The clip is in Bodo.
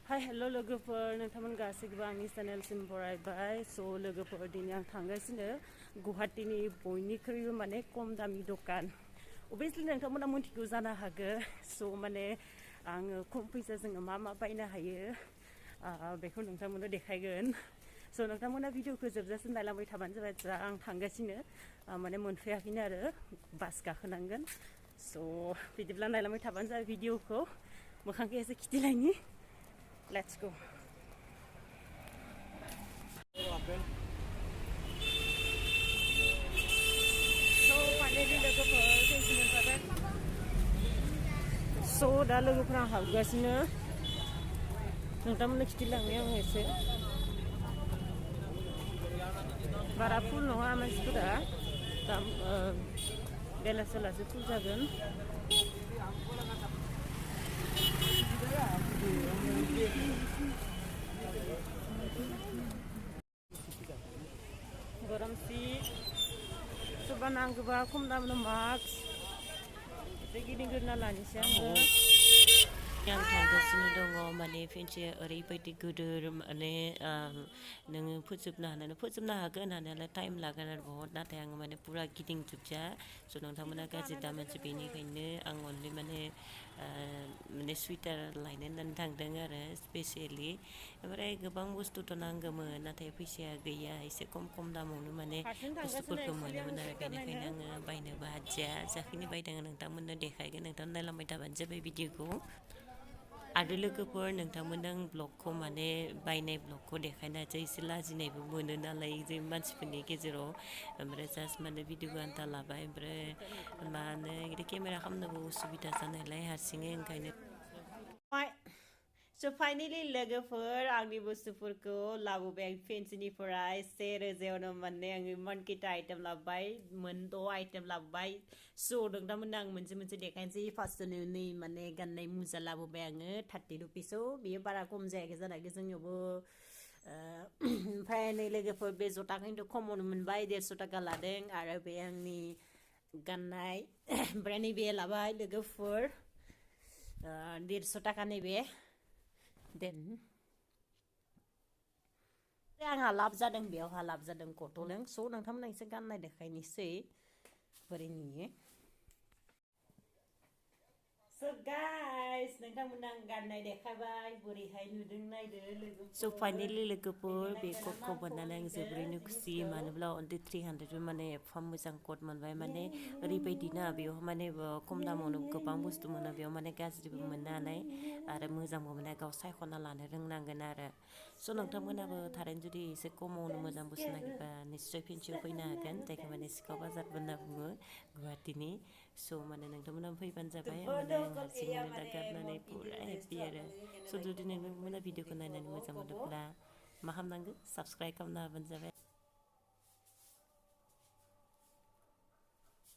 Hi, hello लोगोफोर नोंथांमोन गासैबो आंनि चेनेलसिम बरायबाय स' लोगोफोर दिनै आं थांगासिनो गुवाहाटीनि बयनिख्रुइबो माने खम दामि दखान अबभियासलि नोंथांमोना मिथिगौ जानो हागौ स' माने आङो खम फैसाजों मा बायनो हायो बेखौ नोंथांमोननो देखायगोन स' नोंथांमोना भिडिअखौ जोबजासिम नायलांबाय थाबानो जाबाय जा आं थांगासिनो माने मोनफैयाखैनो आरो बास गाखोनांगोन स' बिदिब्ला नायलांबाय थाबानो जाबाय भिडिअखौ मोखांखौ एसे खिथिलायनि Let's go. So finally लोगोफोर फैफिनो जाबाय so दा लोगोफोरा हाबगासिनो नोंथांमोननो खिथिलांनि आं एसे बारा फुल नङा मानसिफोरा दा बेलासे फुल जागोन गरम सि सोरबा नांगौबा खम दामनि मास्क एसे गिदिंग्रोना लानोसै आं थांगासिनो दङ माने फेनसे ओरैबायदि गोदोर माने नोङो फोजोबनो हागोन हानायालाय टाइम लागोन आरो बहुत नाथाय आङो माने पुरा गिदिंजोबजा स' नोंथांमोना गाज्रि दामोनसो बेनिखायनो आं अनलि माने सुइटार लायनो होननानै थांदों आरो स्पेसियेलि ओमफ्राय गोबां बुस्थुथ' नांगौमोन नाथाय फैसाया गैया एसे खम दामावनो माने बुस्थुफोरखौ मोनोमोन आरो बेनिखायनो आङो बायनोबो हादिया जाखिनि बायदों नोंथांमोननो देखायगोन नोंथांमोन नायलांबाय थाबानो जाबाय भिडिअखौ आरो लोगोफोर नोंथांमोननो ब्लगखौ माने बायनाय ब्लगखौ देखायनायसै एसे लाजिनायबो मोनो नालाय जों मानसिफोरनि गेजेराव ओमफ्राय जास्ट माने भिडिअखौ आन्था लाबाय ओमफ्राय माने केमेरा खालामनोबो उसुबिदा जानायलाय हारसिङै ओंखायनो स' फाइनेलि लोगोफोर आंनि बुस्थुफोरखौ लाबोबाय आं फेन्सिनिफ्राय 1000 माने आङो इमानखिटा आइटेम लाबोबाय मोन 6 आइटेम लाबोबाय स' नोंथांमोननो आं मोनसे देखायनोसै फार्स्टआवनो नै माने गाननाय मुजा लाबोबाय आङो 30 रुपिसाव बेयो बारा खम जायाखै जानाखि जोंनियावबो ओमफ्राय नै लोगोफोर बे जटाखौथ' खमावनो मोनबाय 150 थाखा लादों आरो बे आंनि गाननाय ओमफ्राय नैबे लाबाय लोगोफोर 150 थाखा नैबे देन आंहा लाब जादों बेयावहा लाब जादों कटनजों स' नोंथांमोना एसे गाननाय देखायनोसै बोरै नुयो So guys, नोंथांमोना आं गाननाय देखायबाय बोरैहाय नुदों नायदो लोगोफोर So finally लोगोफोर बे कटखौ मोननानै आं जोबोरैनो खुसि मानोब्ला अनलि 300 माने एफा मोजां कट मोनबाय माने ओरैबायदि ना बेयाव माने खम दामावनो गोबां बुस्थु मोनो बेयाव माने गाज्रिबो मोननो हानाय आरो मोजांबो मोननाय गाव सायख'ना लानो रोंनांगोन आरो स' नोंथांमोनाबो थारैनो जुदि एसे खमावनो मोजां बुस्थु नागिरबा निस्सय फेन्सियाव फैनो हागोन जायखौ माने सिखाव बाजारबो होनना बुङो गुवाहाटीनि स' माने नोंथांमोना फैबानो जाबाय माने आं हारसिङैनो दा गाननानै पुरा हेपि आरो स' जुदि नोंथांमोना भिडिअखौ नायनानै मोजां मोनोब्ला मा खालामनांगौ साबस्क्राइब खालामना होबानो जाबाय